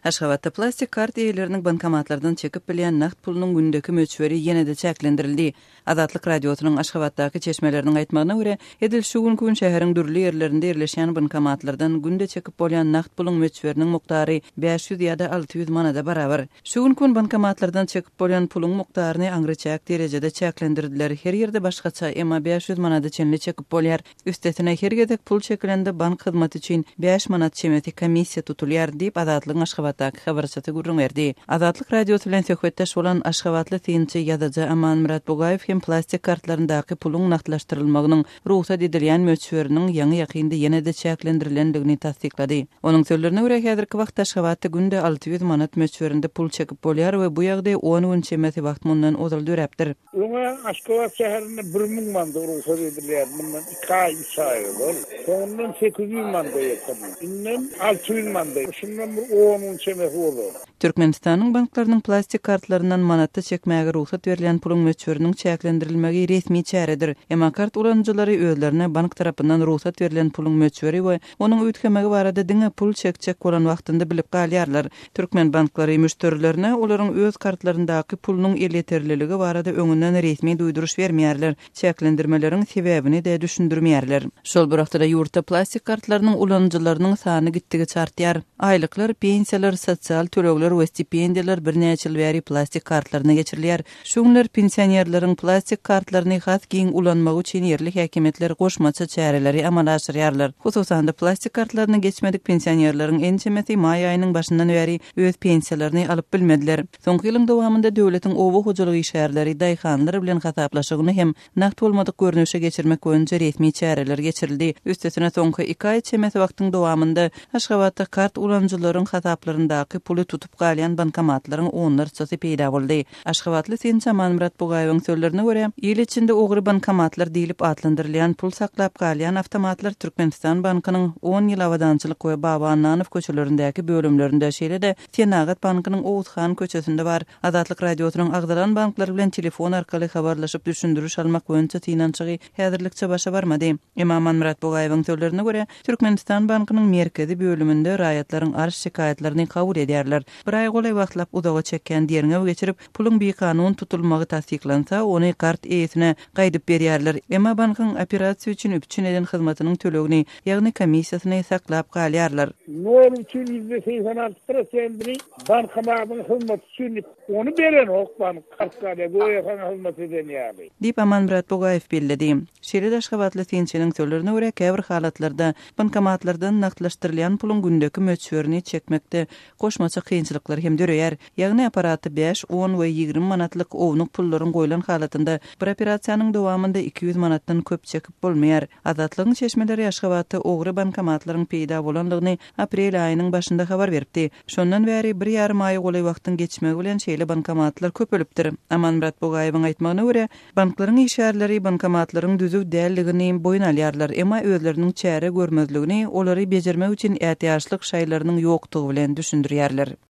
Aşgabatda plastik kart eýeleriniň bankomatlardan çekip bilýän nagt pulunyň gündeki möçberi ýene-de çäklendirildi. Azatlyk Radiosynyň Aşgabatdaky çeşmeleriniň aýtmagyna görä, edil şu günki şäheriň dürli ýerlerinde ýerleşýän bankomatlardan günde çekip bolýan nagt puluň möçberiniň mukdary 500 ýa-da 600 manada barabar. Şu günki bankomatlardan çekip bolýan puluň mukdaryny aňryçak derejede çäklendirdiler. Her ýerde başgaça, emma 500 manada çenli çekip bolýar. Üstetine her gedek pul çeklendi bank hyzmaty üçin 5 manat çemeti komissiýa tutulýar diýip Azatlyk Aşgabatdaky habarçaty gurrun berdi. Azatlyk Radiosu bilen söhbetdeş bolan Aşgabatly tynçy ýazyjy Aman Muratbogaýew hem plastik kartlaryndaky puluň nagtlaşdyrylmagynyň ruhsat edilýän möçberiniň ýaňy ýakynda ýene-de çäklendirilendigi tasdiklady. Onuň sözlerine görä häzirki wagtda Aşgabatda günde 600 manat möçberinde pul çekip bolýar we bu ýagdaý 10 gün çemeti wagt mundan odaly döräpdir. Aşgabat şäherinde 1000 manat ruhsat edilýär. Bundan 2 ay 3 ay bol. Sonundan 800 manat ýetir. Inden 600 manat. Şundan 10 gün çemeti bolur. Türkmenistanyň banklarynyň plastik kartlaryndan manatda çekmäge ruhsat berilýän puluň möçberiniň çäklendirilmegi resmi çäredir. Emma kart ulanjylary özlerine bank tarapyndan ruhsat berilýän puluň möçberi we onuň üýtgemegi barada diňe pul çekjek bolan wagtynda bilip galýarlar. Türkmen banklary müşterilerine olaryň öz kartlaryndaky pulunyň ýeterliligi barada öňünden resmi duýduruş bermeýärler. Çäklendirmeleriň sebäbini de düşündirmeýärler. Şol buraqda da ýurtda plastik kartlarynyň ulanjylarynyň sany gitdigi çartýar. Aýlyklar, pensiýalar, sosial tölegler we stipendiýalar bir näçe ýyl bäri plastik kartlaryna geçirilýär. Şuňlar pensionerleriň plastik kartlaryny has giň ulanmagy üçin ýerlik häkimetler goşmaça çäreleri amala aşyrýarlar. Hususan da plastik kartlaryny geçmedik pensionerleriň ençemeti may aýynyň başyndan bäri öz pensiýalaryny alyp bilmediler. Soňky ýylyň dowamında döwletiň owa hojalygy işgärleri daýhanlary bilen hataplaşygyny hem nagt bolmadyk görnüşe geçirmek boýunça resmi çäreler geçirildi. Üstesine soňky 2 ay çemeti wagtyň dowamında Aşgabatda kart ulanjylaryň hataplaryndaky puly tutup galýan bankomatlaryň onlarçasy peýda boldy. Aşgabatly tynçy Aman Muratbogaýewiň sözlerine görä, ýyl içinde ogry bankomatlar diýilip atlandyrylýan pul saklap galýan awtomatlar Türkmenistan bankynyň 10 ýyl awadançylyk we Babanyň köçelerindäki bölümlerinde şeýle-de Senagat bankynyň Oğuzhan köçesinde bar. Azatlyk Radiosynyň agdaran banklary bilen telefon arkaly habarlaşyp düşündürüş almak boýunça tynançygy häzirlikçe başa barmady. Emma Aman Muratbogaýewiň sözlerine görä, Türkmenistan bankynyň merkezi bölüminde raýatlaryň arş şikaýetlerini kabul edýärler. Bir ay golay wagtlap udaga çekken diýerine geçirip puluň bir kanun tutulmagy tasdiklansa, ony kart eýetine gaýdyp berýärler. Emma bankyň operasiýa üçin üpçün eden hyzmatynyň tölegini, ýagny komissiýasyny saklap galýarlar. Nol üçin %86% bankomatlaryň hyzmaty üçin onu beren okban kartlara goýan hyzmaty edýärler. Diýip Aman Muratbogaýew bellidi. Şeýle Aşgabatly tynçynyň sözlerine görä, käbir halatlarda bankomatlardan nagtlaşdyrylýan puluň gündeki möçberini çekmekde goşmaça kynçylyklar hem döreýär. Ýagny aparaty 5, 10 we 20 manatlyk ownuk pullaryň goýulan halatynda bir operasiýanyň dowamında 200 manatdan köp çekip bolmaýar. Azatlygyň çeşmeleri Aşgabatda ogry bankomatlaryň peýda bolanlygyny aprel aýynyň başynda habar beripdi. Şondan bäri 1,5 ay golay wagtyň geçmegi bilen şeýle bankomatlar köpelipdir. Aman Muratbogaýewiň aýtmagyna görä, banklaryň işgärleri bankomatlaryň düzüp däldigini boyun alýarlar, emma özleriniň çäre görmezligini olary bejermek üçin ähtiýaçlyk şaýlarynyň ýokdugy bilen düşündirýärler.